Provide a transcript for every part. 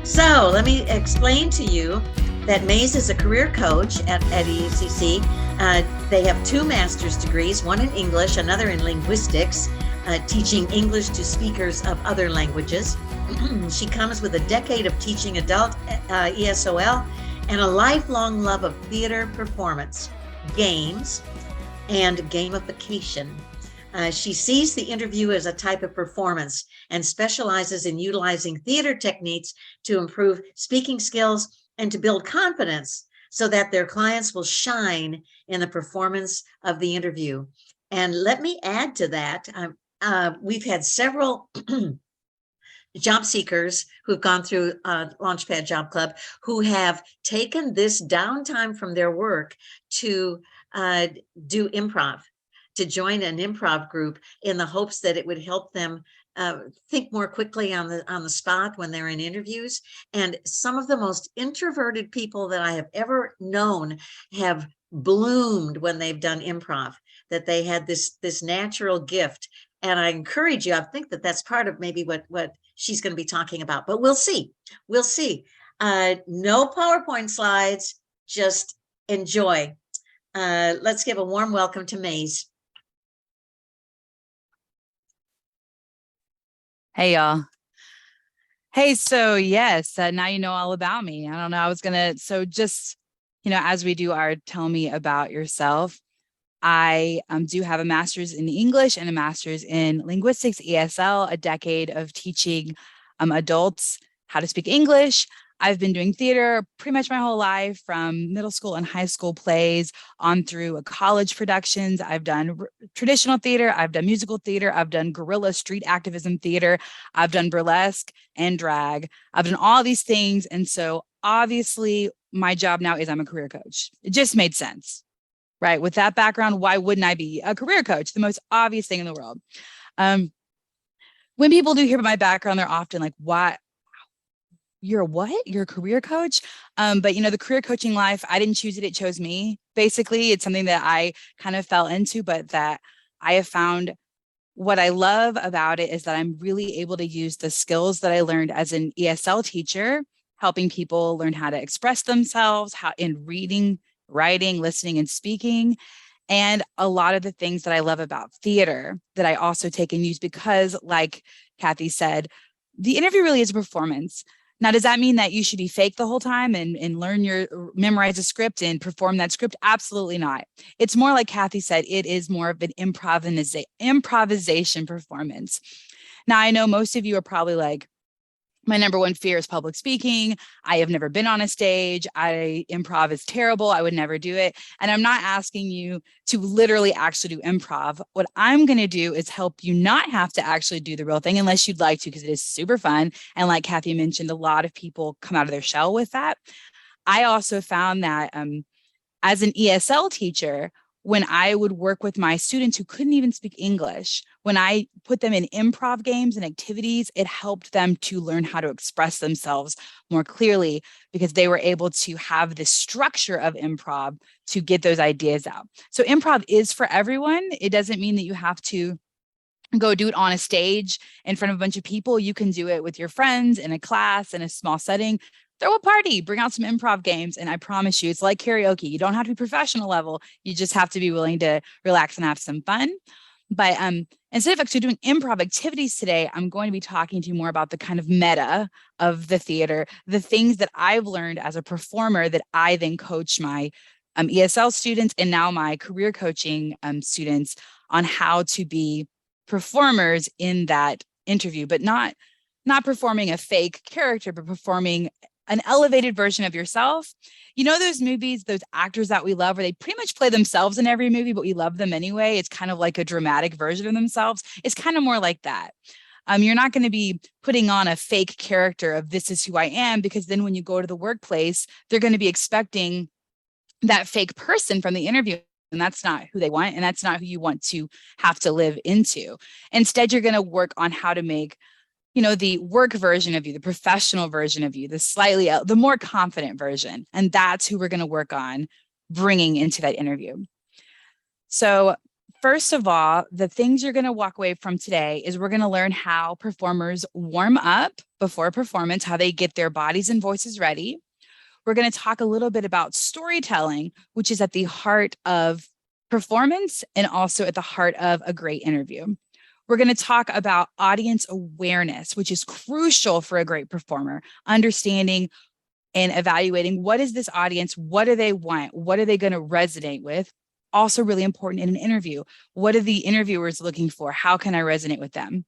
So let me explain to you that Maze is a career coach at ECC. They have two master's degrees, one in English, another in linguistics, teaching English to speakers of other languages. She comes with a decade of teaching adult ESOL and a lifelong love of theater performance, games, and gamification. She sees the interview as a type of performance and specializes in utilizing theater techniques to improve speaking skills and to build confidence so that their clients will shine in the performance of the interview. And let me add to that, we've had several job seekers who've gone through Launchpad Job Club who have taken this downtime from their work to do improv, to join an improv group in the hopes that it would help them think more quickly on the spot when they're in interviews. And some of the most introverted people that I have ever known have bloomed when they've done improv, that they had this natural gift. And I encourage you, I think that that's part of maybe what she's going to be talking about, but we'll see. We'll see. No PowerPoint slides, just enjoy. Let's give a warm welcome to Maze. Hey, y'all. Hey, so yes, now you know all about me. I don't know. I was so just, as we do our tell me about yourself, I do have a master's in English and a master's in linguistics, ESL, a decade of teaching adults how to speak English. I've been doing theater pretty much my whole life, from middle school and high school plays on through college productions. I've done traditional theater. I've done musical theater. I've done guerrilla street activism theater. I've done burlesque and drag. I've done all these things. And so obviously my job now is I'm a career coach. It just made sense, right? With that background, why wouldn't I be a career coach? The most obvious thing in the world. When people do hear about my background, they're often like, "Why? You're a what? You're a career coach?" But the career coaching life, I didn't choose it. It chose me. Basically, it's something that I kind of fell into, but that I have found what I love about it is that I'm really able to use the skills that I learned as an ESL teacher, helping people learn how to express themselves, how in reading, writing, listening, and speaking. And a lot of the things that I love about theater that I also take and use, because like Kathy said, the interview really is a performance. Now, does that mean that you should be fake the whole time and memorize a script and perform that script? Absolutely not. It's more like Kathy said, it is more of an improvisation performance. Now, I know most of you are probably like, my number one fear is public speaking. I have never been on a stage. Improv is terrible. I would never do it. And I'm not asking you to literally actually do improv. What I'm going to do is help you not have to actually do the real thing unless you'd like to, because it is super fun. And like Kathy mentioned, a lot of people come out of their shell with that. I also found that as an ESL teacher, when I would work with my students who couldn't even speak English, when I put them in improv games and activities, it helped them to learn how to express themselves more clearly, because they were able to have the structure of improv to get those ideas out. So improv is for everyone. It doesn't mean that you have to go do it on a stage in front of a bunch of people. You can do it with your friends in a class, in a small setting. Throw a party, bring out some improv games, and I promise you, it's like karaoke. You don't have to be professional level. You just have to be willing to relax and have some fun. But instead of actually doing improv activities today, I'm going to be talking to you more about the kind of meta of the theater, the things that I've learned as a performer that I then coach my ESL students and now my career coaching students on how to be performers in that interview, but not performing a fake character, but performing an elevated version of yourself. You know, those movies, those actors that we love, where they pretty much play themselves in every movie, but we love them anyway. It's kind of like a dramatic version of themselves. It's kind of more like that. You're not going to be putting on a fake character of this is who I am, because then when you go to the workplace, they're going to be expecting that fake person from the interview. And that's not who they want. And that's not who you want to have to live into. Instead, you're going to work on how to make the work version of you, the professional version of you, the more confident version. And that's who we're going to work on bringing into that interview. So first of all, the things you're going to walk away from today is we're going to learn how performers warm up before a performance, how they get their bodies and voices ready. We're going to talk a little bit about storytelling, which is at the heart of performance and also at the heart of a great interview. We're going to talk about audience awareness, which is crucial for a great performer, understanding and evaluating what is this audience, what do they want, what are they going to resonate with. Also really important in an interview. What are the interviewers looking for? How can I resonate with them?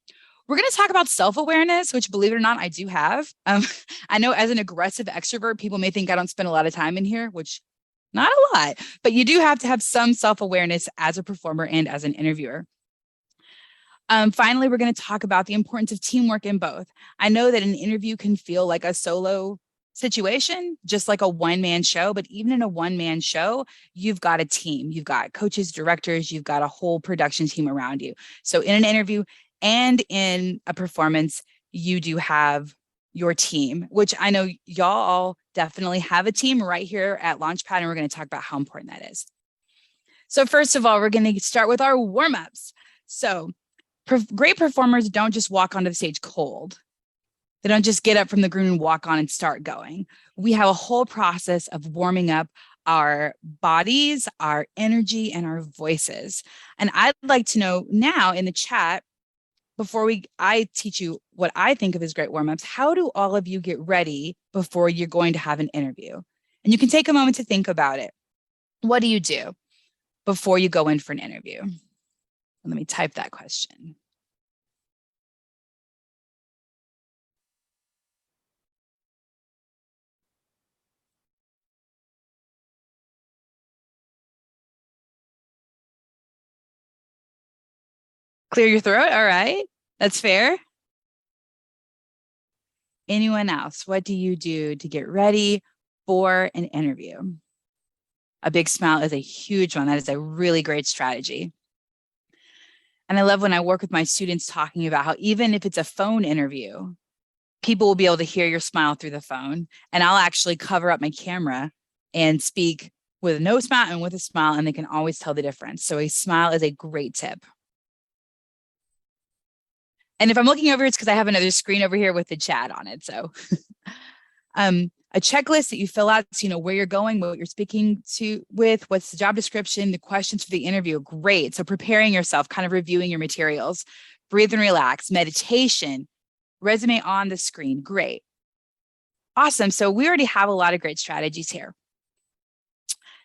We're going to talk about self-awareness, which, believe it or not, I do have. I know as an aggressive extrovert, people may think I don't spend a lot of time in here, which not a lot, but you do have to have some self-awareness as a performer and as an interviewer. Finally, we're going to talk about the importance of teamwork in both. I know that an interview can feel like a solo situation, just like a one-man show, but even in a one-man show, you've got a team. You've got coaches, directors, you've got a whole production team around you. So in an interview and in a performance, you do have your team, which I know y'all all definitely have a team right here at Launchpad, and we're going to talk about how important that is. So first of all, we're going to start with our warm-ups. So great performers don't just walk onto the stage cold. They don't just get up from the green and walk on and start going. We have a whole process of warming up our bodies, our energy, and our voices. And I'd like to know now in the chat, before I teach you what I think of as great warm-ups, how do all of you get ready before you're going to have an interview? And you can take a moment to think about it. What do you do before you go in for an interview? Let me type that question. Clear your throat. All right. That's fair. Anyone else? What do you do to get ready for an interview? A big smile is a huge one. That is a really great strategy. And I love when I work with my students talking about how even if it's a phone interview, people will be able to hear your smile through the phone. And I'll actually cover up my camera and speak with no smile and with a smile, and they can always tell the difference. So a smile is a great tip. And if I'm looking over, it's because I have another screen over here with the chat on it. So a checklist that you fill out so you know where you're going, what you're speaking to with, what's the job description, the questions for the interview. Great. So preparing yourself, kind of reviewing your materials, breathe and relax, meditation, resume on the screen. Great. Awesome. So we already have a lot of great strategies here.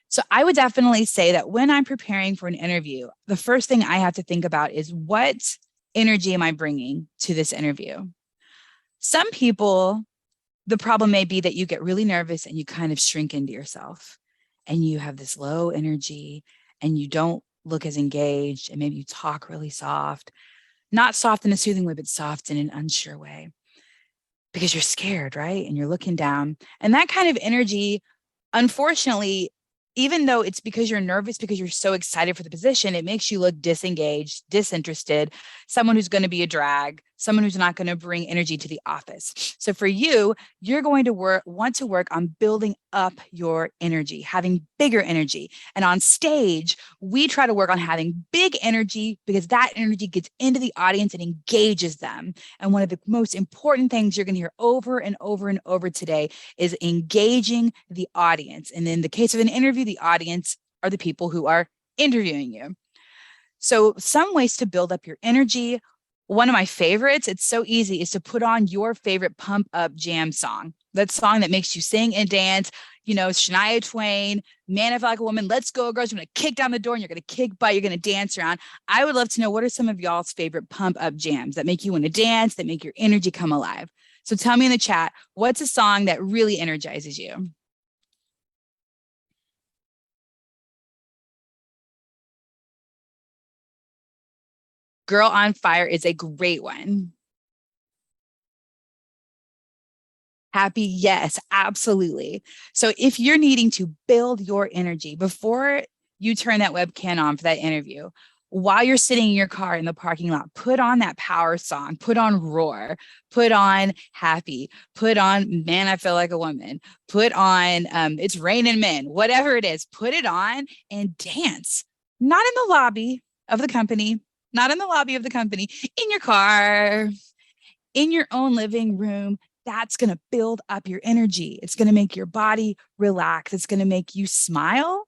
So I would definitely say that when I'm preparing for an interview, the first thing I have to think about is what energy am I bringing to this interview? Some people, the problem may be that you get really nervous and you kind of shrink into yourself and you have this low energy and you don't look as engaged and maybe you talk really soft, not soft in a soothing way, but soft in an unsure way because you're scared, right? And you're looking down. And that kind of energy, unfortunately, even though it's because you're nervous, because you're so excited for the position, it makes you look disengaged, disinterested, someone who's going to be a drag, someone who's not going to bring energy to the office. So for you, you're going to want to work on building up your energy, having bigger energy. And on stage, we try to work on having big energy because that energy gets into the audience and engages them. And one of the most important things you're going to hear over and over and over today is engaging the audience. And in the case of an interview, the audience are the people who are interviewing you. So some ways to build up your energy. One of my favorites, it's so easy, is to put on your favorite pump up jam song. That song that makes you sing and dance, you know, Shania Twain, Man I Feel Like a Woman, Let's Go Girls, you're going to kick down the door and you're going to kick butt, you're going to dance around. I would love to know, what are some of y'all's favorite pump up jams that make you want to dance, that make your energy come alive? So tell me in the chat, what's a song that really energizes you? Girl on Fire is a great one. Happy, yes, absolutely. So if you're needing to build your energy before you turn that webcam on for that interview, while you're sitting in your car in the parking lot, put on that power song, put on Roar, put on Happy, put on Man I Feel Like a Woman, put on It's Raining Men, whatever it is, put it on and dance. Not in the lobby of the company, not in the lobby of the company, in your car, in your own living room. That's going to build up your energy. It's going to make your body relax. It's going to make you smile.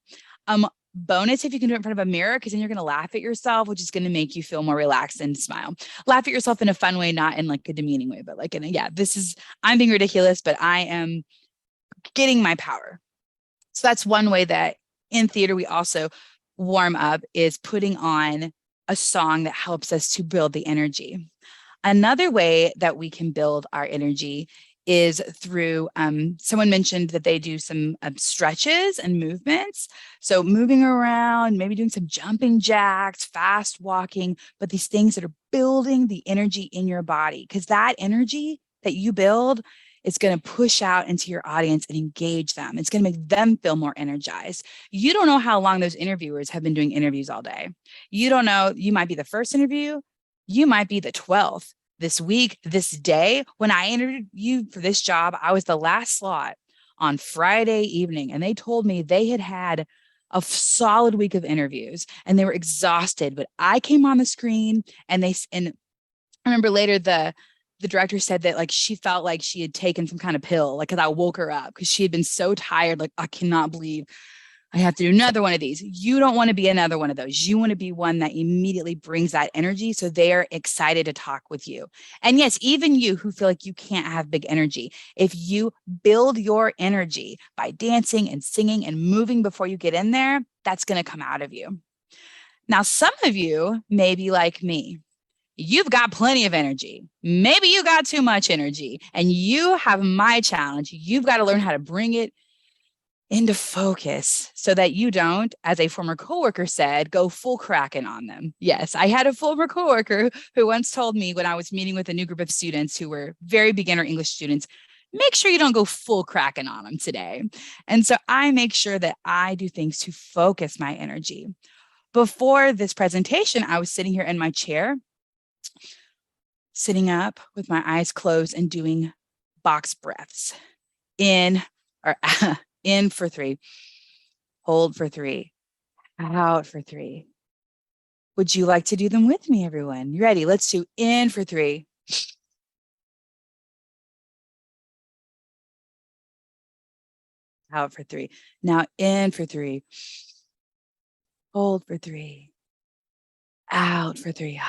Bonus if you can do it in front of a mirror, because then you're going to laugh at yourself, which is going to make you feel more relaxed and smile. Laugh at yourself in a fun way, not in like a demeaning way, but like in a, yeah, I'm being ridiculous, but I am getting my power. So that's one way that in theater we also warm up, is putting on a song that helps us to build the energy. Another way that we can build our energy is through, someone mentioned that they do some stretches and movements. So moving around, maybe doing some jumping jacks, fast walking, but these things that are building the energy in your body, because that energy that you build is going to push out into your audience and engage them. It's going to make them feel more energized. You don't know how long those interviewers have been doing interviews all day. You don't know, you might be the first interview, you might be the 12th. This week, this day, when I interviewed you for this job, I was the last slot on Friday evening, and they told me they had had a solid week of interviews and they were exhausted. But I came on the screen, and I remember later the director said that like she felt like she had taken some kind of pill, like, because I woke her up because she had been so tired. Like, I cannot believe I have to do another one of these. You don't want to be another one of those. You want to be one that immediately brings that energy, so they're excited to talk with you. And yes, even you who feel like you can't have big energy, if you build your energy by dancing and singing and moving before you get in there, that's going to come out of you. Now, some of you may be like me. You've got plenty of energy. Maybe you got too much energy, and you have my challenge. You've got to learn how to bring it into focus so that you don't, as a former coworker said, go full Kraken on them. Yes, I had a former coworker who once told me when I was meeting with a new group of students who were very beginner English students, make sure you don't go full Kraken on them today. And so I make sure that I do things to focus my energy. Before this presentation, I was sitting here in my chair, sitting up with my eyes closed and doing box breaths. In for 3, hold for 3, out for 3. Would you like to do them with me, everyone? You ready? Let's do in for 3. Out for 3. Now in for 3. Hold for 3. Out for 3.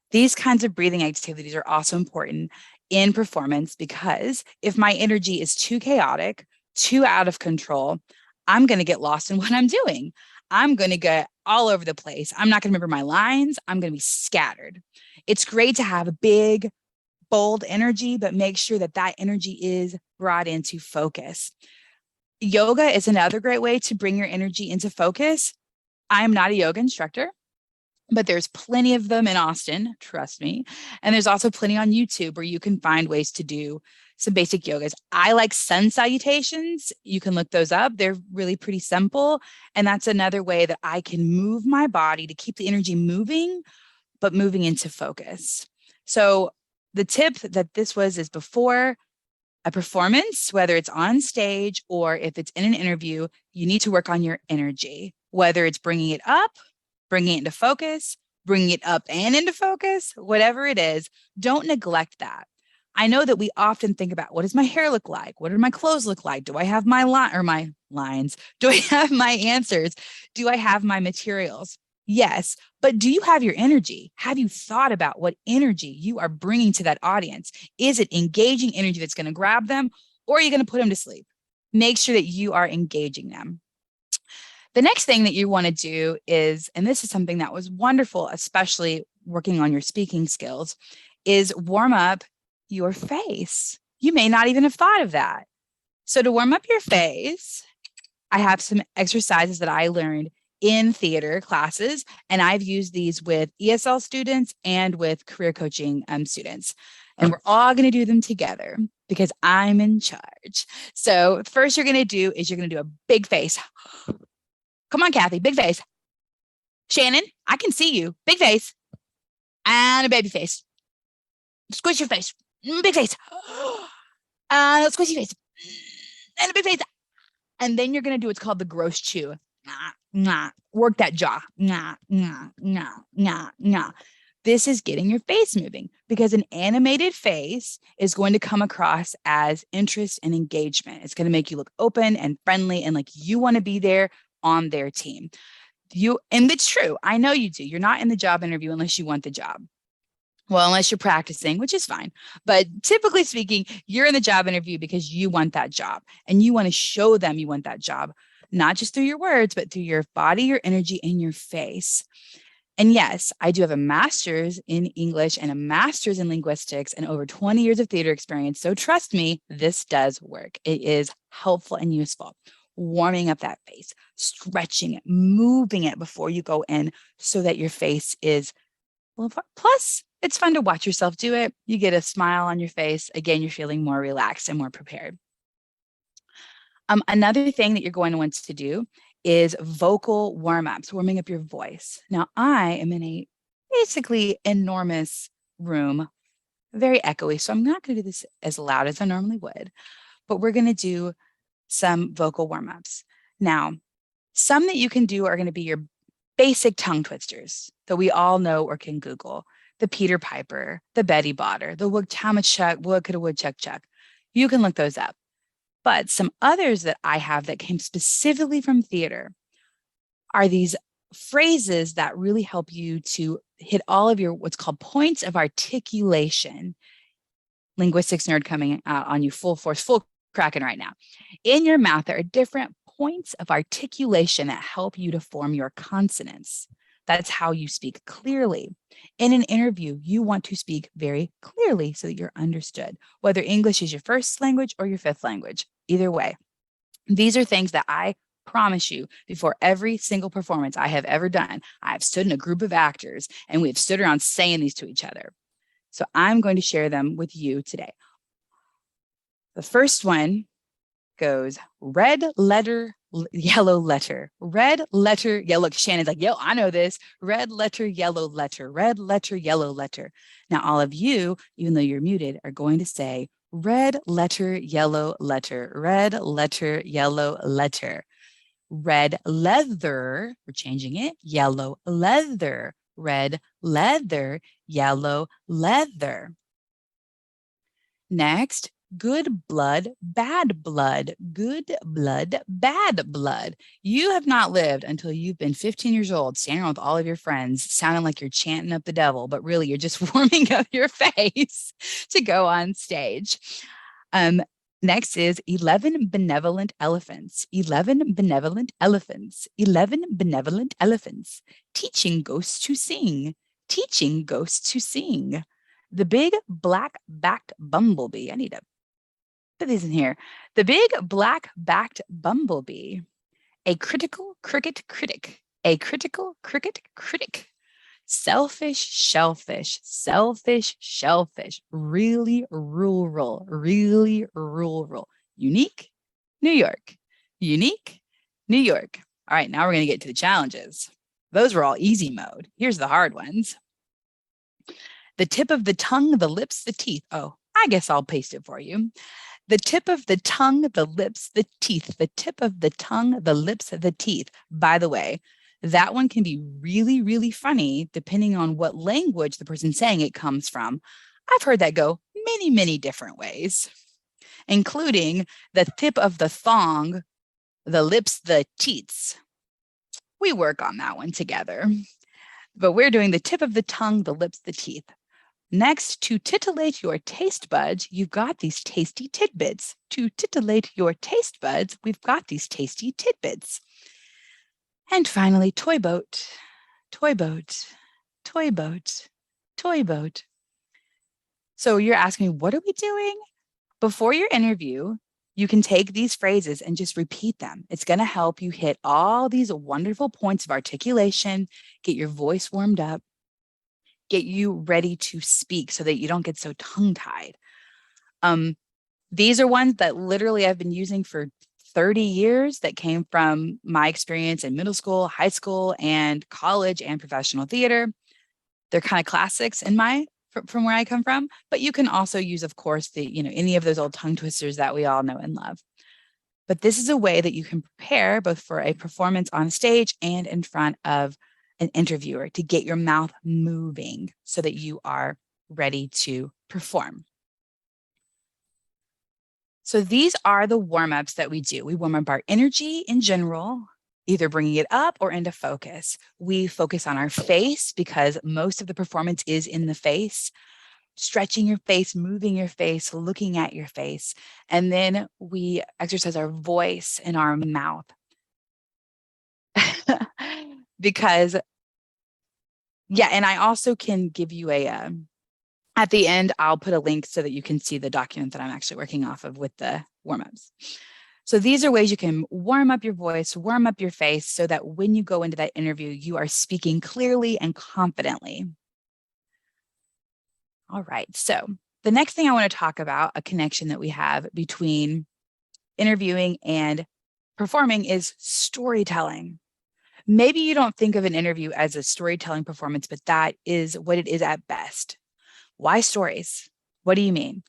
These kinds of breathing activities are also important in performance, because if my energy is too chaotic, too out of control, I'm going to get lost in what I'm doing. I'm going to get all over the place. I'm not going to remember my lines. I'm going to be scattered. It's great to have a big, bold energy, but make sure that that energy is brought into focus. Yoga is another great way to bring your energy into focus. I'm not a yoga instructor, but there's plenty of them in Austin, trust me. And there's also plenty on YouTube where you can find ways to do some basic yogas. I like sun salutations. You can look those up. They're really pretty simple. And that's another way that I can move my body to keep the energy moving, but moving into focus. So the tip that this was is before a performance, whether it's on stage or if it's in an interview, you need to work on your energy, whether it's bringing it up, bringing it into focus, bringing it up and into focus, whatever it is, don't neglect that. I know that we often think about, what does my hair look like? What do my clothes look like? Do I have my my lines? Do I have my answers? Do I have my materials? Yes, but do you have your energy? Have you thought about what energy you are bringing to that audience? Is it engaging energy that's going to grab them, or are you going to put them to sleep? Make sure that you are engaging them. The next thing that you want to do is, and this is something that was wonderful, especially working on your speaking skills, is warm up your face. You may not even have thought of that. So to warm up your face, I have some exercises that I learned in theater classes, and I've used these with ESL students and with career coaching students. And we're all going to do them together because I'm in charge. So first you're going to do is you're going to do a big face. Come on, Kathy, big face. Shannon, I can see you. Big face. And a baby face. Squish your face. Big face. Squish your face. And a big face. And then you're going to do what's called the gross chew. Work that jaw. This is getting your face moving, because an animated face is going to come across as interest and engagement. It's going to make you look open and friendly and like you want to be there on their team. And it's true. I know you do. You're not in the job interview unless you want the job. Well, unless you're practicing, which is fine. But typically speaking, you're in the job interview because you want that job and you want to show them you want that job, not just through your words, but through your body, your energy, and your face. And yes, I do have a master's in English and a master's in linguistics and over 20 years of theater experience. So trust me, this does work. It is helpful and useful. Warming up that face, stretching it, moving it before you go in so that your face is, well, plus it's fun to watch yourself do it. You get a smile on your face. Again, you're feeling more relaxed and more prepared. Another thing that you're going to want to do is vocal warm-ups, warming up your voice. Now, I am in a basically enormous room, very echoey, so I'm not going to do this as loud as I normally would, but we're going to do some vocal warm-ups. Now, some that you can do are going to be your basic tongue twisters that we all know or can Google. The Peter Piper, the Betty Botter, the Wood-Tama-Chuck, Wood-Coulda-Wood-Chuck Chuck. You can look those up. But some others that I have that came specifically from theater are these phrases that really help you to hit all of your what's called points of articulation. Linguistics nerd coming out on you full force, full cracking right now. In your mouth, there are different points of articulation that help you to form your consonants. That's how you speak clearly. In an interview, you want to speak very clearly so that you're understood, whether English is your first language or your fifth language. Either way, these are things that I promise you before every single performance I have ever done. I've stood in a group of actors and we've stood around saying these to each other. So I'm going to share them with you today. The first one goes red letter, yellow letter, red letter, yellow. Look, Shannon's like, yo, I know this. Red letter, yellow letter, red letter, yellow letter. Now, all of you, even though you're muted, are going to say red letter, yellow letter, red letter, yellow letter. Red leather, we're changing it, yellow leather, red leather, yellow leather. Next, good blood, bad blood, good blood, bad blood. You have not lived until you've been 15 years old, standing around with all of your friends, sounding like you're chanting up the devil, but really you're just warming up your face to go on stage. Next is 11 benevolent elephants, 11 benevolent elephants, 11 benevolent elephants, teaching ghosts to sing, teaching ghosts to sing. The big black-backed bumblebee. I need to put these in here. The big black-backed bumblebee. A critical cricket critic. A critical cricket critic. Selfish shellfish. Selfish shellfish. Really rural. Really rural. Unique, New York. Unique, New York. All right, now we're going to get to the challenges. Those were all easy mode. Here's the hard ones. The tip of the tongue, the lips, the teeth. Oh, I guess I'll paste it for you. The tip of the tongue, the lips, the teeth. The tip of the tongue, the lips, the teeth. By the way, that one can be really, really funny depending on what language the person saying it comes from. I've heard that go many, many different ways, including the tip of the thong, the lips, the teats. We work on that one together. But we're doing the tip of the tongue, the lips, the teeth. Next, to titillate your taste buds, you've got these tasty tidbits. To titillate your taste buds, we've got these tasty tidbits. And finally, toy boat, toy boat, toy boat, toy boat. So you're asking me, what are we doing? Before your interview, you can take these phrases and just repeat them. It's going to help you hit all these wonderful points of articulation, get your voice warmed up, get you ready to speak so that you don't get so tongue-tied. These are ones that literally I've been using for 30 years that came from my experience in middle school, high school, and college and professional theater. They're kind of classics from where I come from, but you can also use, of course, any of those old tongue twisters that we all know and love. But this is a way that you can prepare both for a performance on stage and in front of an interviewer, to get your mouth moving so that you are ready to perform. So these are the warm-ups that we do. We warm up our energy in general, either bringing it up or into focus. We focus on our face because most of the performance is in the face, stretching your face, moving your face, looking at your face. And then we exercise our voice and our mouth. Because, yeah, and I also can give you at the end, I'll put a link so that you can see the document that I'm actually working off of with the warm-ups. So these are ways you can warm up your voice, warm up your face so that when you go into that interview, you are speaking clearly and confidently. All right, so the next thing I want to talk about, a connection that we have between interviewing and performing, is storytelling. Maybe you don't think of an interview as a storytelling performance, but that is what it is at best. Why stories? What do you mean?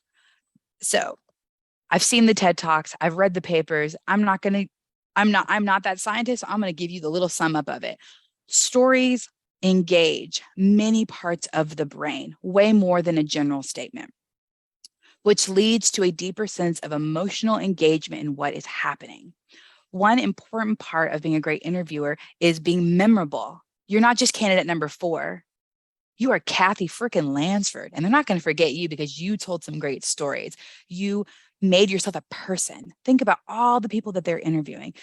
So I've seen the TED Talks. I've read the papers. I'm not that scientist. So I'm going to give you the little sum up of it. Stories engage many parts of the brain, way more than a general statement, which leads to a deeper sense of emotional engagement in what is happening. One important part of being a great interviewer is being memorable. You're not just candidate number 4. You are Kathy frickin' Lansford, and they're not going to forget you because you told some great stories. You made yourself a person. Think about all the people that they're interviewing.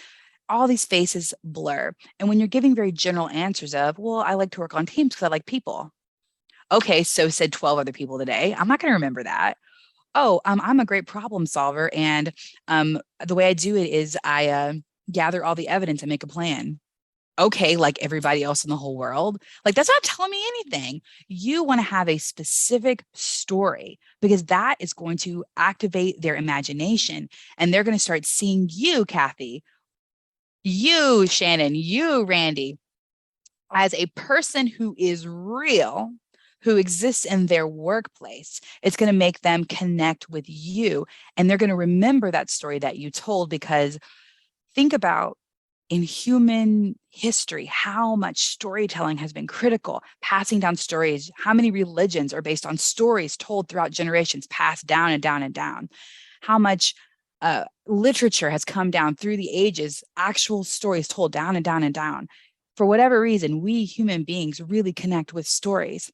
All these faces blur. And when you're giving very general answers of, well, I like to work on teams because I like people. Okay, so said 12 other people today. I'm not going to remember that. Oh, I'm a great problem solver. And the way I do it is I gather all the evidence and make a plan. Okay, like everybody else in the whole world. Like, that's not telling me anything. You want to have a specific story because that is going to activate their imagination and they're going to start seeing you, Kathy, you, Shannon, you, Randy, as a person who is real, who exists in their workplace. It's going to make them connect with you and they're going to remember that story that you told, because think about in human history, how much storytelling has been critical, passing down stories. How many religions are based on stories told throughout generations, passed down and down and down? How much literature has come down through the ages, actual stories told down and down and down. For whatever reason, we human beings really connect with stories.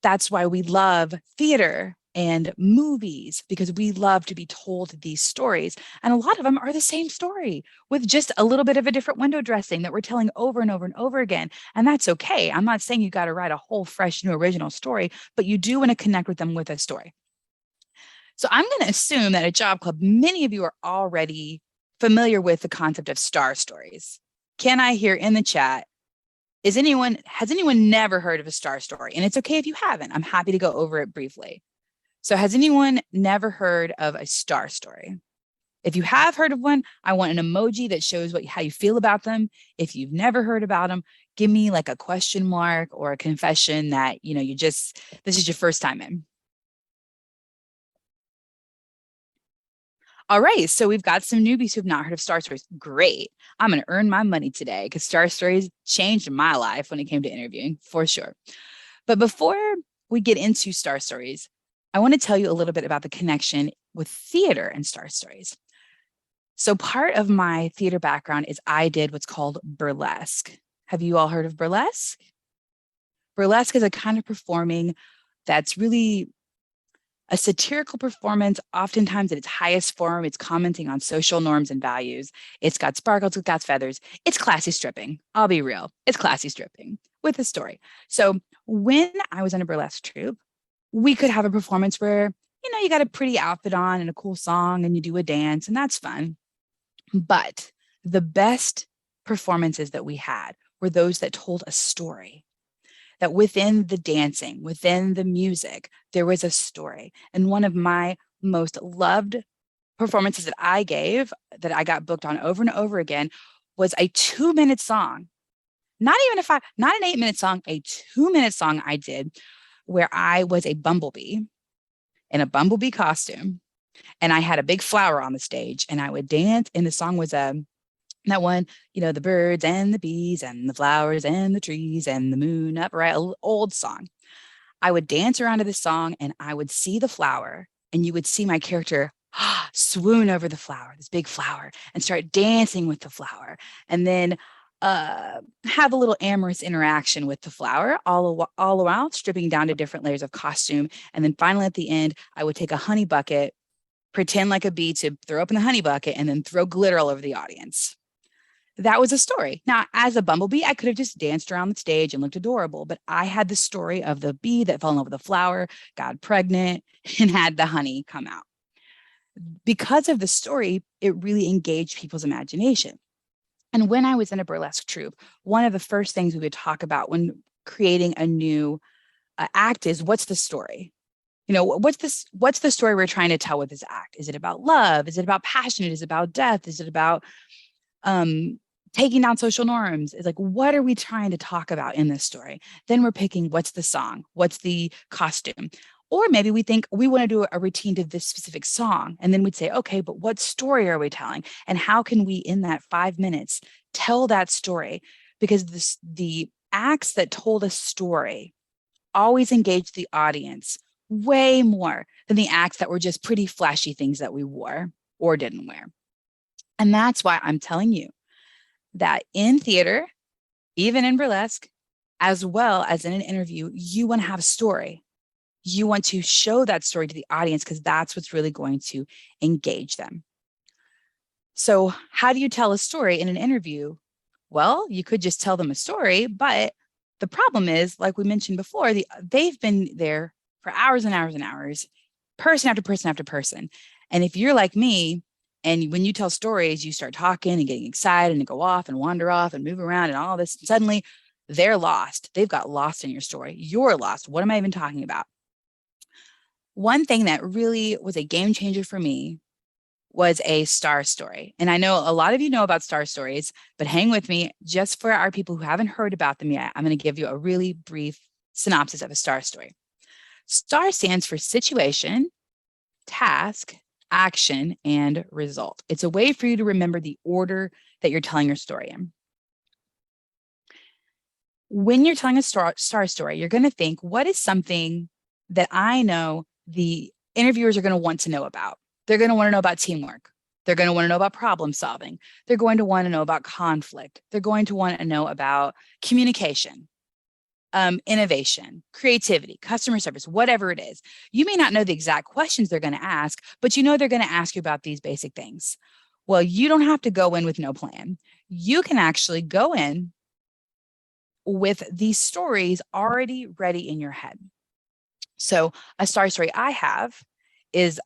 That's why we love theater and movies, because we love to be told these stories. And a lot of them are the same story with just a little bit of a different window dressing that we're telling over and over and over again. And that's okay. I'm not saying you got to write a whole fresh new original story, but you do want to connect with them with a story. So I'm going to assume that at Job Club, many of you are already familiar with the concept of star stories. Can I hear in the chat, has anyone never heard of a star story? And it's okay if you haven't. I'm happy to go over it briefly. So has anyone never heard of a star story? If you have heard of one, I want an emoji that shows how you feel about them. If you've never heard about them, give me like a question mark or a confession that, this is your first time in. All right, so we've got some newbies who have not heard of Star Stories. Great. I'm going to earn my money today because Star Stories changed my life when it came to interviewing, for sure. But before we get into Star Stories, I want to tell you a little bit about the connection with theater and Star Stories. So part of my theater background is I did what's called burlesque. Have you all heard of burlesque? Burlesque is a kind of performing that's really a satirical performance. Oftentimes at its highest form, it's commenting on social norms and values. It's got sparkles, it's got feathers. It's classy stripping. I'll be real. It's classy stripping with a story. So when I was in a burlesque troupe, we could have a performance where, you got a pretty outfit on and a cool song and you do a dance, and that's fun. But the best performances that we had were those that told a story. That within the dancing, within the music, there was a story. And one of my most loved performances that I gave, that I got booked on over and over again, was a 2-minute song. Not an 8-minute song, a 2-minute song I did where I was a bumblebee in a bumblebee costume. And I had a big flower on the stage and I would dance. And the song was That one, the birds and the bees and the flowers and the trees and the moon up, right? Old song. I would dance around to this song and I would see the flower, and you would see my character swoon over the flower, this big flower, and start dancing with the flower. And then have a little amorous interaction with the flower all around, stripping down to different layers of costume. And then finally at the end, I would take a honey bucket, pretend like a bee to throw up in the honey bucket, and then throw glitter all over the audience. That was a story. Now, as a bumblebee, I could have just danced around the stage and looked adorable, but I had the story of the bee that fell in love with the flower, got pregnant, and had the honey come out. Because of the story, it really engaged people's imagination. And when I was in a burlesque troupe, one of the first things we would talk about when creating a new act is, what's the story? What's the story we're trying to tell with this act? Is it about love? Is it about passion? Is it about death? Is it about taking down social norms? It's like, what are we trying to talk about in this story? Then we're picking, what's the song? What's the costume? Or maybe we think we want to do a routine to this specific song. And then we'd say, okay, but what story are we telling? And how can we, in that 5 minutes, tell that story? Because the acts that told a story always engaged the audience way more than the acts that were just pretty flashy things that we wore or didn't wear. And that's why I'm telling you that in theater, even in burlesque, as well as in an interview, you want to have a story. You want to show that story to the audience because that's what's really going to engage them. So how do you tell a story in an interview? Well, you could just tell them a story, but the problem is, like we mentioned before, they've been there for hours and hours and hours, person after person after person. And if you're like me, and when you tell stories, you start talking and getting excited and go off and wander off and move around and all this, and suddenly they're lost. They've got lost in your story. You're lost. What am I even talking about? One thing that really was a game changer for me was a star story. And I know a lot of you know about star stories, but hang with me. Just for our people who haven't heard about them yet, I'm going to give you a really brief synopsis of a star story. STAR stands for situation, task, action, and result. It's a way for you to remember the order that you're telling your story in. When you're telling a star story, you're going to think, what is something that I know the interviewers are going to want to know about? They're going to want to know about teamwork. They're going to want to know about problem solving. They're going to want to know about conflict. They're going to want to know about communication, innovation, creativity, customer service, whatever it is. You may not know the exact questions they're going to ask, but you know they're going to ask you about these basic things. Well, you don't have to go in with no plan. You can actually go in with these stories already ready in your head. So a star story I have is,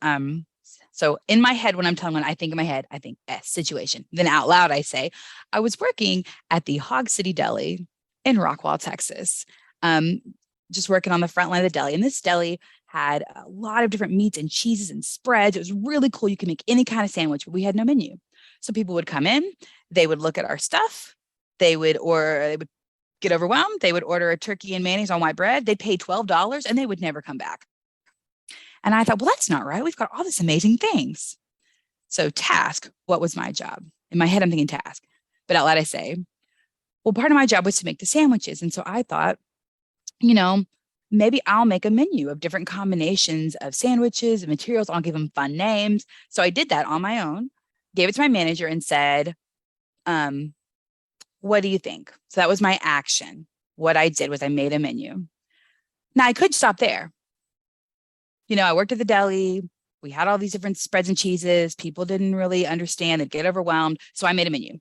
so in my head, when I think in my head, I think situation. Then out loud, I say, I was working at the Hog City Deli in Rockwall, Texas, just working on the front line of the deli. And this deli had a lot of different meats and cheeses and spreads. It was really cool. You could make any kind of sandwich, but we had no menu. So people would come in, they would look at our stuff, they would get overwhelmed. They would order a turkey and mayonnaise on white bread. They'd pay $12 and they would never come back. And I thought, well, that's not right. We've got all these amazing things. So task, what was my job? In my head, I'm thinking task, but out loud I say, well, part of my job was to make the sandwiches. And so I thought, maybe I'll make a menu of different combinations of sandwiches and materials. I'll give them fun names. So I did that on my own, gave it to my manager and said, what do you think? So that was my action. What I did was I made a menu. Now I could stop there. I worked at the deli. We had all these different spreads and cheeses. People didn't really understand. They'd get overwhelmed. So I made a menu.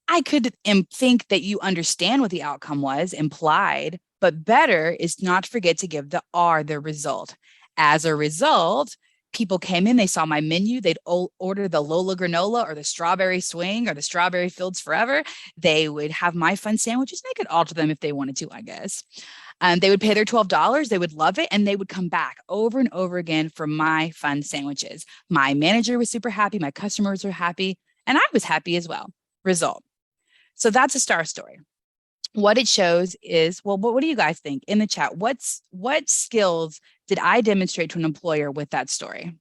I could think that you understand what the outcome was implied, but better is not to forget to give the R, the result. As a result, people came in, they saw my menu, they'd order the Lola granola or the strawberry swing or the strawberry fields forever. They would have my fun sandwiches. They could alter them if they wanted to, I guess. They would pay their $12. They would love it. And they would come back over and over again for my fun sandwiches. My manager was super happy. My customers were happy. And I was happy as well. Result. So that's a star story. What it shows is, well, what do you guys think in the chat? What skills did I demonstrate to an employer with that story?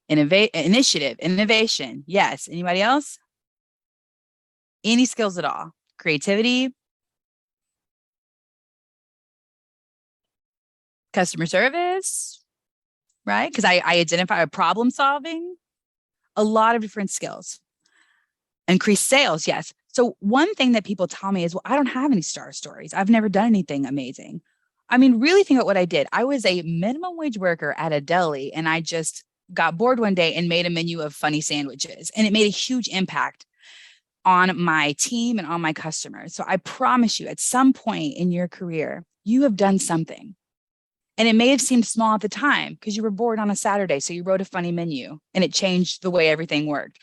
innovation. Yes. Anybody else? Any skills at all? Creativity, customer service, right? Because I identify a problem solving, a lot of different skills. Increase sales, yes. So one thing that people tell me is, well, I don't have any star stories. I've never done anything amazing. I mean, really think about what I did. I was a minimum wage worker at a deli, and I just got bored one day and made a menu of funny sandwiches. And it made a huge impact on my team and on my customers. So I promise you, at some point in your career, you have done something. And it may have seemed small at the time because you were bored on a Saturday. So you wrote a funny menu and it changed the way everything worked.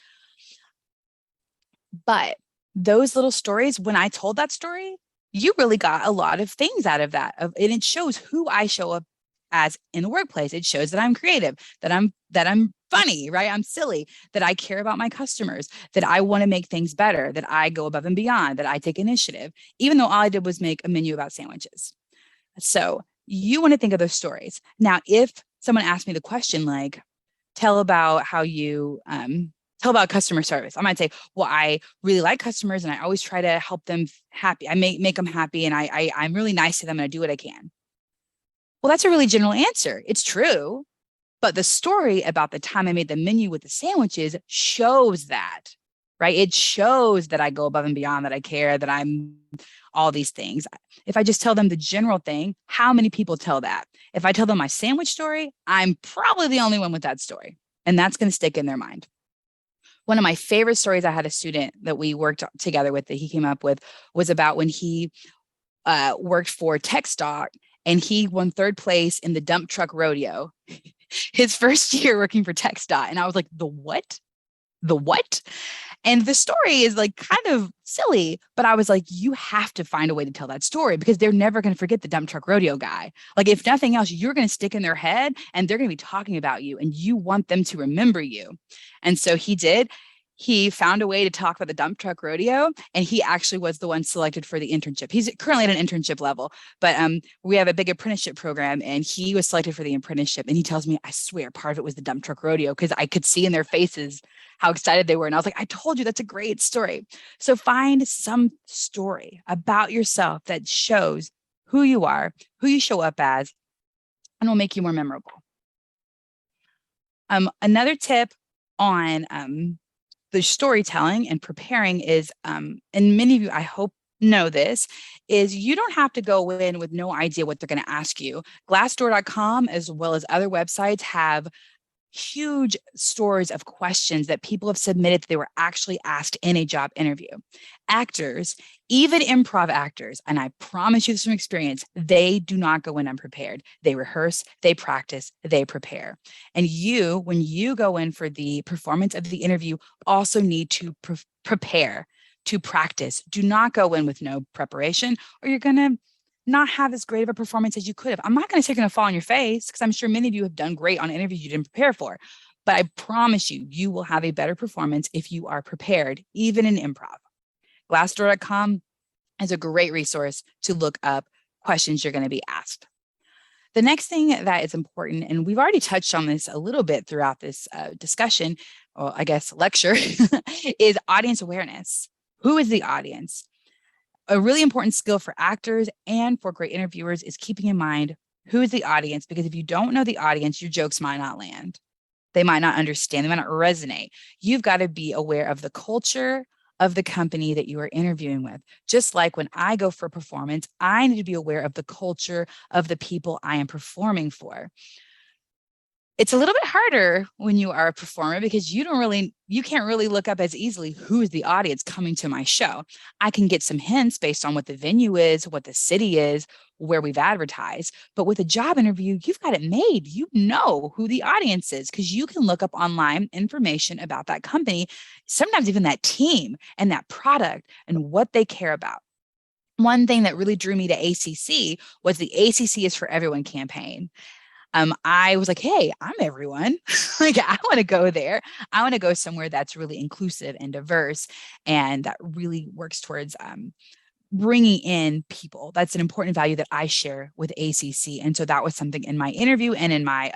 But those little stories, when I told that story, you really got a lot of things out of that. And it shows who I show up as in the workplace. It shows that I'm creative, that I'm funny, right? I'm silly, that I care about my customers, that I want to make things better, that I go above and beyond, that I take initiative, even though all I did was make a menu about sandwiches. So you want to think of those stories. Now, if someone asked me the question, like, tell about how you tell about customer service, I might say, well, I really like customers and I always try to help them happy. I make them happy, and I'm really nice to them and I do what I can. Well, that's a really general answer. It's true. But the story about the time I made the menu with the sandwiches shows that, right? It shows that I go above and beyond, that I care, that I'm all these things. If I just tell them the general thing, how many people tell that? If I tell them my sandwich story, I'm probably the only one with that story, and that's going to stick in their mind. One of my favorite stories, I had a student that we worked together with that he came up with, was about when he worked for TechStock and he won third place in the dump truck rodeo his first year working for TechStock. And I was like, the what? The what? And the story is like kind of silly, but I was like, you have to find a way to tell that story because they're never going to forget the dump truck rodeo guy. Like, if nothing else, you're going to stick in their head and they're going to be talking about you and you want them to remember you. And so he did. He found a way to talk about the dump truck rodeo, and he actually was the one selected for the internship. He's currently at an internship level, but we have a big apprenticeship program, and he was selected for the apprenticeship. And he tells me, I swear, part of it was the dump truck rodeo because I could see in their faces how excited they were. And I was like, I told you, that's a great story. So find some story about yourself that shows who you are, who you show up as, and will make you more memorable. Another tip on the storytelling and preparing is, and many of you, I hope, know this, is you don't have to go in with no idea what they're going to ask you. Glassdoor.com, as well as other websites, have huge stories of questions that people have submitted that they were actually asked in a job interview. Actors, even improv actors, and I promise you this from experience, they do not go in unprepared. They rehearse, they practice, they prepare. And you, when you go in for the performance of the interview, also need to prepare, to practice. Do not go in with no preparation, or you're going to not have as great of a performance as you could have. I'm not going to say you're going to fall on your face, because I'm sure many of you have done great on interviews you didn't prepare for. But I promise you, you will have a better performance if you are prepared, even in improv. Glassdoor.com is a great resource to look up questions you're going to be asked. The next thing that is important, and we've already touched on this a little bit throughout this discussion, or I guess lecture, is audience awareness. Who is the audience? A really important skill for actors and for great interviewers is keeping in mind who is the audience, because if you don't know the audience, your jokes might not land. They might not understand, they might not resonate. You've got to be aware of the culture of the company that you are interviewing with. Just like when I go for a performance, I need to be aware of the culture of the people I am performing for. It's a little bit harder when you are a performer because you can't really look up as easily who is the audience coming to my show. I can get some hints based on what the venue is, what the city is, where we've advertised. But with a job interview, you've got it made. You know who the audience is because you can look up online information about that company, sometimes even that team and that product and what they care about. One thing that really drew me to ACC was the ACC is for Everyone campaign. I was like, hey, I'm everyone. Like, I want to go there. I want to go somewhere that's really inclusive and diverse and that really works towards bringing in people. That's an important value that I share with ACC. And so that was something in my interview and in my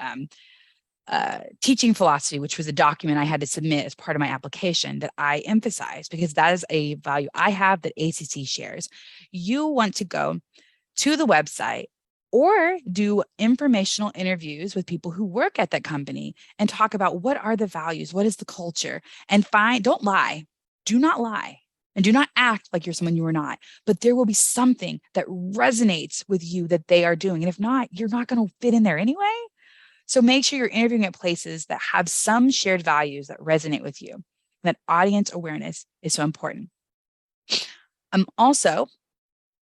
teaching philosophy, which was a document I had to submit as part of my application that I emphasize because that is a value I have that ACC shares. You want to go to the website or do informational interviews with people who work at that company and talk about what are the values, what is the culture, and don't lie, do not lie. And do not act like you're someone you are not, but there will be something that resonates with you that they are doing. And if not, you're not going to fit in there anyway. So make sure you're interviewing at places that have some shared values that resonate with you. That audience awareness is so important. Also,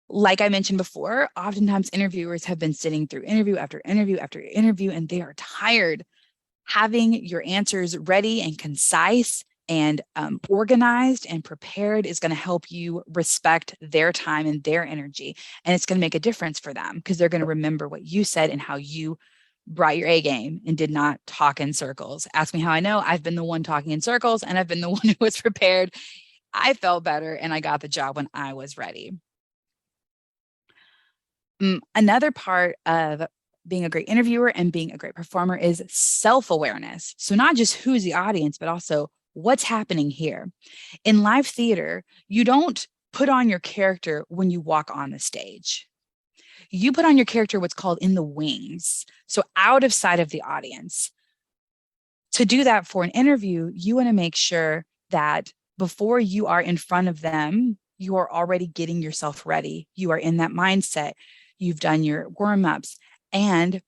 like I mentioned before, oftentimes interviewers have been sitting through interview after interview after interview, and they are tired. Having your answers ready and concise and organized and prepared is going to help you respect their time and their energy. And it's going to make a difference for them because they're going to remember what you said and how you brought your A game and did not talk in circles. Ask me how I know. I've been the one talking in circles and I've been the one who was prepared. I felt better and I got the job when I was ready. Another part of being a great interviewer and being a great performer is self-awareness. So not just who's the audience, but also what's happening here. In live theater, you don't put on your character when you walk on the stage. You put on your character what's called in the wings, so out of sight of the audience. To do that for an interview, you want to make sure that before you are in front of them, you are already getting yourself ready. You are in that mindset. You've done your warm-ups. And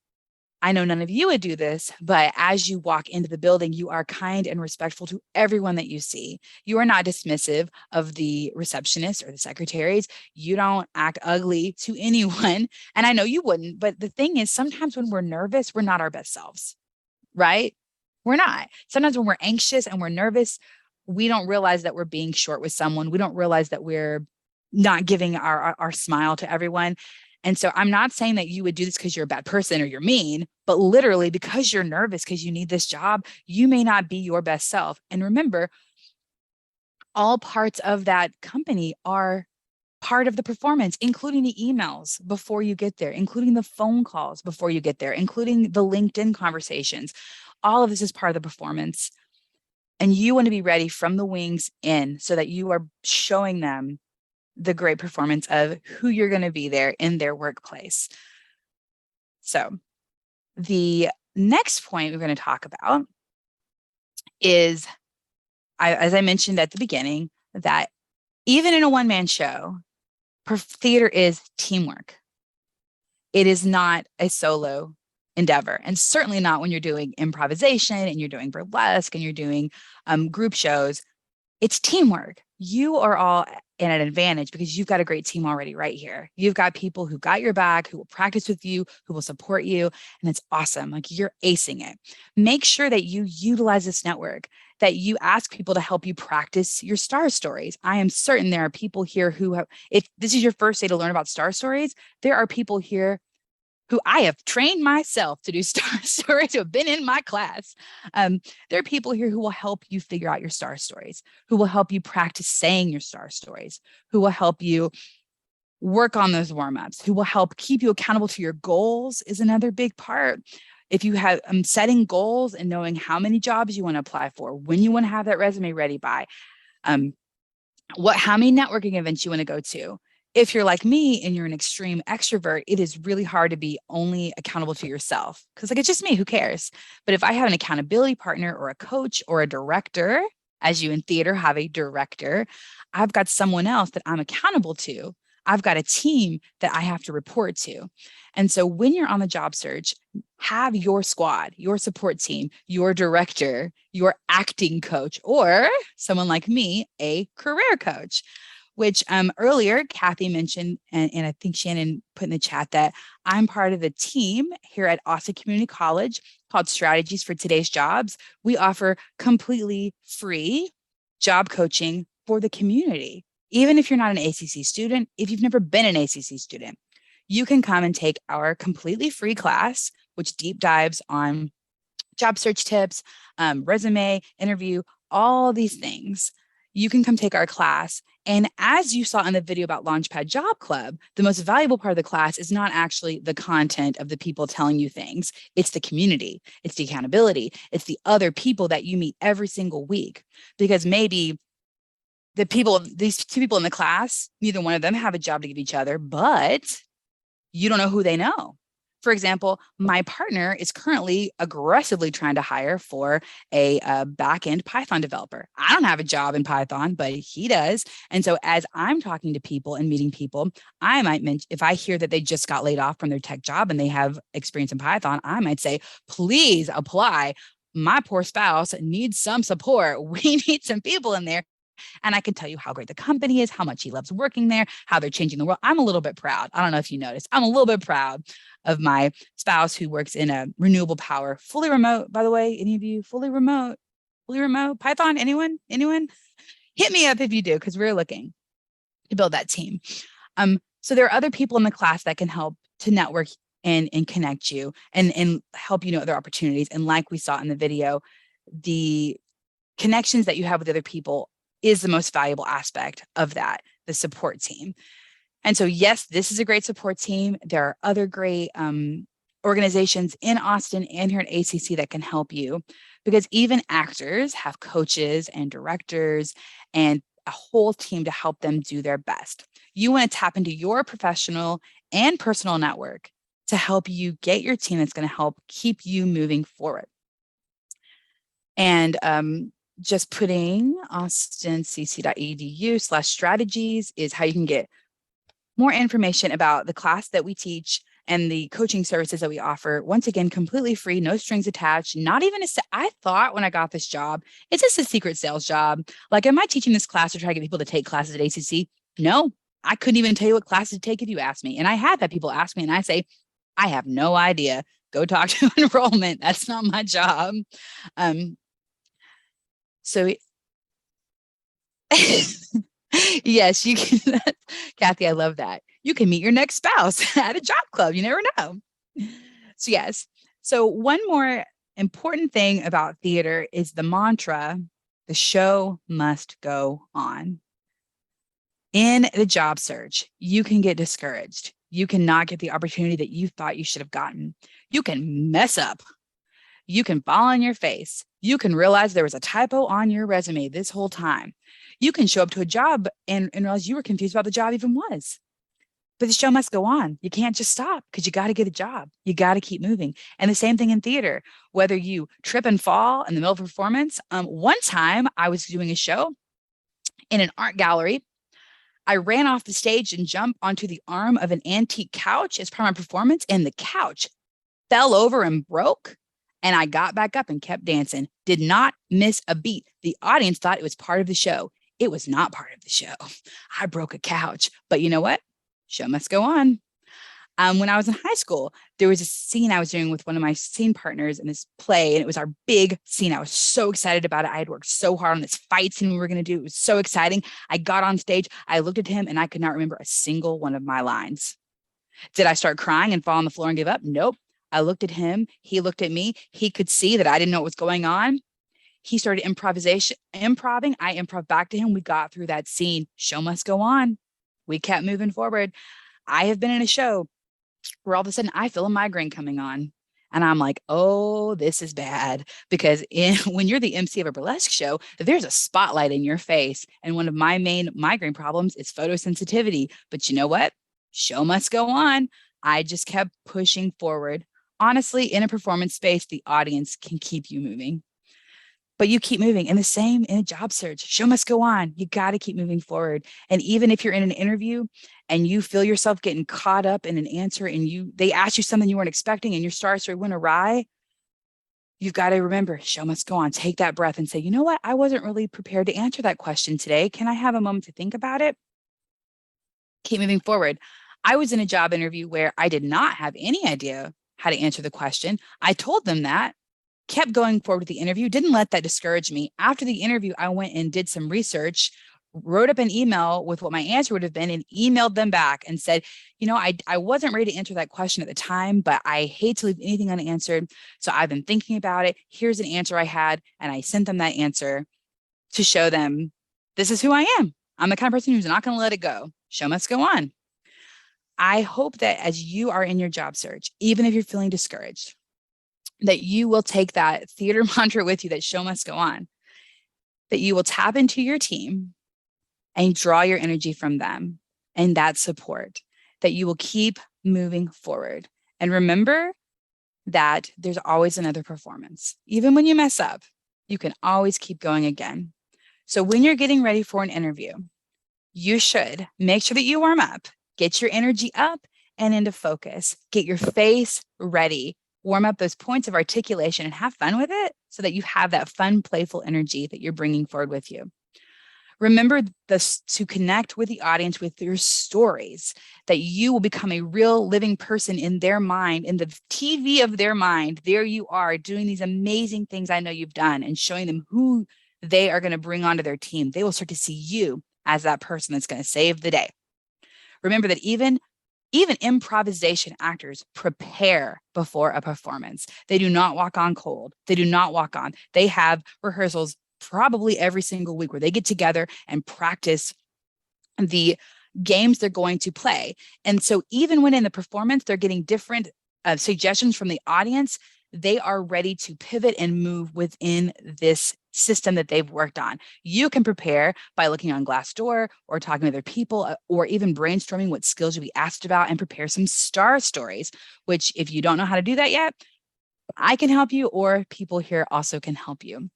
I know none of you would do this, but as you walk into the building, you are kind and respectful to everyone that you see. You are not dismissive of the receptionists or the secretaries. You don't act ugly to anyone. And I know you wouldn't, but the thing is, sometimes when we're nervous, we're not our best selves, right? We're not. Sometimes when we're anxious and we're nervous, we don't realize that we're being short with someone. We don't realize that we're not giving our smile to everyone. And so I'm not saying that you would do this because you're a bad person or you're mean, but literally because you're nervous, because you need this job, you may not be your best self. And remember, all parts of that company are part of the performance, including the emails before you get there, including the phone calls before you get there, including the LinkedIn conversations. All of this is part of the performance. And you want to be ready from the wings in so that you are showing them the great performance of who you're going to be there in their workplace. So the next point we're going to talk about is, as I mentioned at the beginning, that even in a one-man show, theater is teamwork. It is not a solo endeavor, and certainly not when you're doing improvisation and you're doing burlesque and you're doing group shows. It's teamwork. You are all in an advantage because you've got a great team already right here. You've got people who got your back, who will practice with you, who will support you. And it's awesome. Like, you're acing it. Make sure that you utilize this network, that you ask people to help you practice your star stories. I am certain there are people here who have, if this is your first day to learn about star stories, there are people here who I have trained myself to do star stories, who have been in my class. There are people here who will help you figure out your star stories, who will help you practice saying your star stories, who will help you work on those warm-ups, who will help keep you accountable to your goals is another big part. If you have setting goals and knowing how many jobs you want to apply for, when you want to have that resume ready by, how many networking events you want to go to. If you're like me and you're an extreme extrovert, it is really hard to be only accountable to yourself because, like, it's just me, who cares? But if I have an accountability partner or a coach or a director, as you in theater have a director, I've got someone else that I'm accountable to. I've got a team that I have to report to. And so when you're on the job search, have your squad, your support team, your director, your acting coach, or someone like me, a career coach. Which earlier Kathy mentioned, and I think Shannon put in the chat that I'm part of the team here at Austin Community College called Strategies for Today's Jobs. We offer completely free job coaching for the community. Even if you're not an ACC student, if you've never been an ACC student, you can come and take our completely free class, which deep dives on job search tips, resume, interview, all these things. you can come take our class. And as you saw in the video about Launchpad Job Club, the most valuable part of the class is not actually the content of the people telling you things. It's the community, it's the accountability, it's the other people that you meet every single week. Because maybe these two people in the class, neither one of them have a job to give each other, but you don't know who they know. For example, my partner is currently aggressively trying to hire for a back-end Python developer. I don't have a job in Python, but he does. And so as I'm talking to people and meeting people, I might mention, if I hear that they just got laid off from their tech job and they have experience in Python, I might say, please apply. My poor spouse needs some support. We need some people in there. And I can tell you how great the company is, how much he loves working there, how they're changing the world. I'm a little bit proud. I don't know if you noticed. I'm a little bit proud of my spouse who works in a renewable power, fully remote, by the way. Any of you fully remote, Python, anyone? Hit me up if you do, because we're looking to build that team. So there are other people in the class that can help to network and connect you and help you know other opportunities. And like we saw in the video, the connections that you have with other people is the most valuable aspect of that, the support team. And so, yes, this is a great support team. There are other great organizations in Austin and here at ACC that can help you, because even actors have coaches and directors and a whole team to help them do their best. You want to tap into your professional and personal network to help you get your team that's going to help keep you moving forward. And just putting austincc.edu/strategies is how you can get more information about the class that we teach and the coaching services that we offer. Once again, completely free, no strings attached, not even I thought when I got this job, is this a secret sales job? Like, am I teaching this class to try to get people to take classes at ACC? No, I couldn't even tell you what classes to take if you asked me. And I had that people ask me and I say, I have no idea. Go talk to enrollment. That's not my job. So yes, you can. Kathy, I love that. You can meet your next spouse at a job club. You never know. So yes. So one more important thing about theater is the mantra, the show must go on. In the job search, you can get discouraged. You cannot get the opportunity that you thought you should have gotten. You can mess up. You can fall on your face. You can realize there was a typo on your resume this whole time. You can show up to a job and realize you were confused about the job even was. But the show must go on. You can't just stop because you got to get a job. You got to keep moving. And the same thing in theater, whether you trip and fall in the middle of a performance. One time I was doing a show in an art gallery. I ran off the stage and jumped onto the arm of an antique couch as part of my performance, and the couch fell over and broke. And I got back up and kept dancing, did not miss a beat. The audience thought it was part of the show. It was not part of the show. I broke a couch, but you know what? Show must go on. When I was in high school, there was a scene I was doing with one of my scene partners in this play, and it was our big scene. I was so excited about it. I had worked so hard on this fight scene we were going to do. It was so exciting. I got on stage, I looked at him, and I could not remember a single one of my lines. Did I start crying and fall on the floor and give up? Nope. I looked at him. He looked at me. He could see that I didn't know what was going on. He started improving. I improv back to him. We got through that scene. Show must go on. We kept moving forward. I have been in a show where all of a sudden I feel a migraine coming on. And I'm like, oh, this is bad. Because when you're the MC of a burlesque show, there's a spotlight in your face. And one of my main migraine problems is photosensitivity. But you know what? Show must go on. I just kept pushing forward. Honestly, in a performance space, the audience can keep you moving. But you keep moving. And the same in a job search. Show must go on. You got to keep moving forward. And even if you're in an interview and you feel yourself getting caught up in an answer and they ask you something you weren't expecting and your stars went awry, you've got to remember, show must go on. Take that breath and say, you know what? I wasn't really prepared to answer that question today. Can I have a moment to think about it? Keep moving forward. I was in a job interview where I did not have any idea how to answer the question. I told them that, kept going forward with the interview, didn't let that discourage me. After the interview, I went and did some research, wrote up an email with what my answer would have been and emailed them back and said, you know, I wasn't ready to answer that question at the time, but I hate to leave anything unanswered. So I've been thinking about it. Here's an answer I had. And I sent them that answer to show them This is who I am. I'm the kind of person who's not going to let it go. Show must go on. I hope that as you are in your job search, even if you're feeling discouraged, that you will take that theater mantra with you, that show must go on, that you will tap into your team and draw your energy from them and that support, that you will keep moving forward. And remember that there's always another performance. Even when you mess up, you can always keep going again. So when you're getting ready for an interview, you should make sure that you warm up, get your energy up and into focus, get your face ready, warm up those points of articulation and have fun with it so that you have that fun, playful energy that you're bringing forward with you. Remember to connect with the audience with your stories, that you will become a real living person in their mind, in the TV of their mind. There you are doing these amazing things I know you've done and showing them who they are going to bring onto their team. They will start to see you as that person that's going to save the day. Remember that even improvisation actors prepare before a performance. They do not walk on cold. They do not walk on. They have rehearsals probably every single week where they get together and practice the games they're going to play. And so even when in the performance, they're getting different suggestions from the audience, they are ready to pivot and move within this system that they've worked on. You can prepare by looking on Glassdoor or talking to other people or even brainstorming what skills you'll be asked about and prepare some star stories, which if you don't know how to do that yet, I can help you or people here also can help you.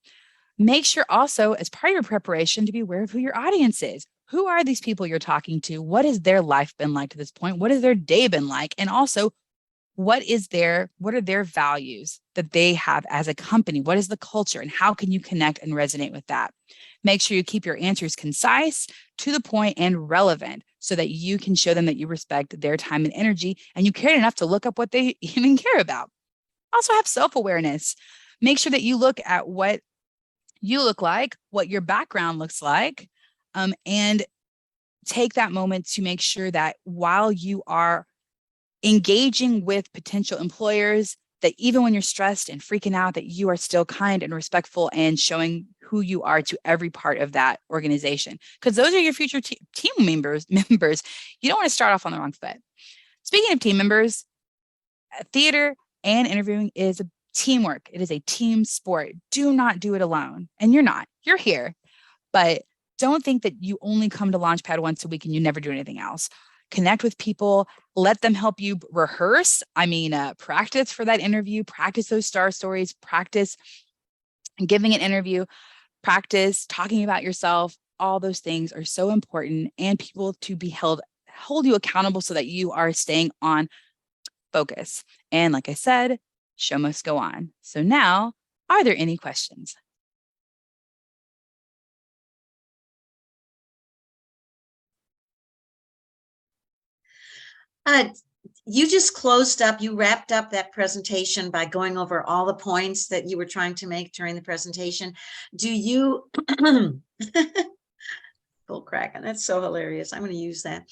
Make sure also as part of your preparation to be aware of who your audience is. Who are these people you're talking to? What has their life been like to this point? What has their day been like? And also, what are their values that they have as a company? What is the culture and how can you connect and resonate with that? Make sure you keep your answers concise, to the point, and relevant so that you can show them that you respect their time and energy and you care enough to look up what they even care about. Also have self-awareness. Make sure that you look at what you look like, what your background looks like, and take that moment to make sure that while you are engaging with potential employers, that even when you're stressed and freaking out, that you are still kind and respectful and showing who you are to every part of that organization. Because those are your future team members. You don't want to start off on the wrong foot. Speaking of team members, theater and interviewing is a teamwork. It is a team sport. Do not do it alone. And you're here, but don't think that you only come to Launchpad once a week and you never do anything else. Connect with people, let them help you rehearse. Practice for that interview, practice those star stories, practice giving an interview, practice talking about yourself. All those things are so important and people to be hold you accountable so that you are staying on focus. And like I said, show must go on. So now, are there any questions? You wrapped up that presentation by going over all the points that you were trying to make during the presentation. Do you, bull cracking, that's so hilarious. I'm going to use that.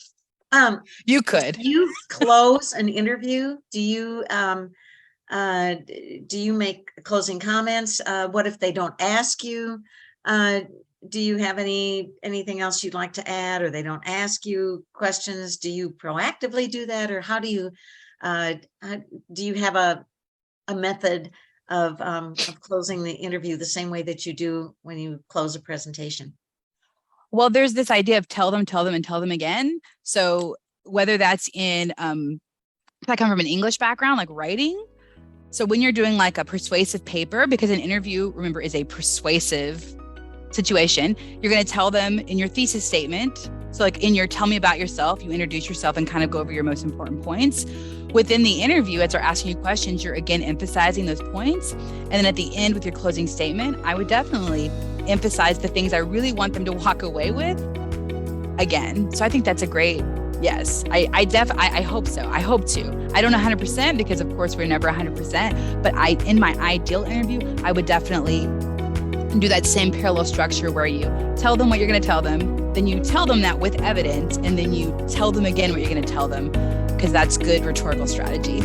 You could. Do you close an interview? Do you make closing comments? What if they don't ask you? Do you have anything else you'd like to add, or they don't ask you questions? Do you proactively do that, or how do you have a method of closing the interview the same way that you do when you close a presentation? Well, there's this idea of tell them, and tell them again. So whether that's I come from an English background, like writing. So when you're doing like a persuasive paper, because an interview, remember, is a persuasive situation, you're going to tell them in your thesis statement. So like in your tell me about yourself, you introduce yourself and kind of go over your most important points. Within the interview, as they're asking you questions, you're again emphasizing those points. And then at the end with your closing statement, I would definitely emphasize the things I really want them to walk away with again. So I think that's a great, yes, I hope so. I hope to. I don't know 100% because of course we're never 100%, but in my ideal interview, I would definitely do that same parallel structure where you tell them what you're going to tell them, then you tell them that with evidence, and then you tell them again what you're going to tell them, because that's good rhetorical strategy.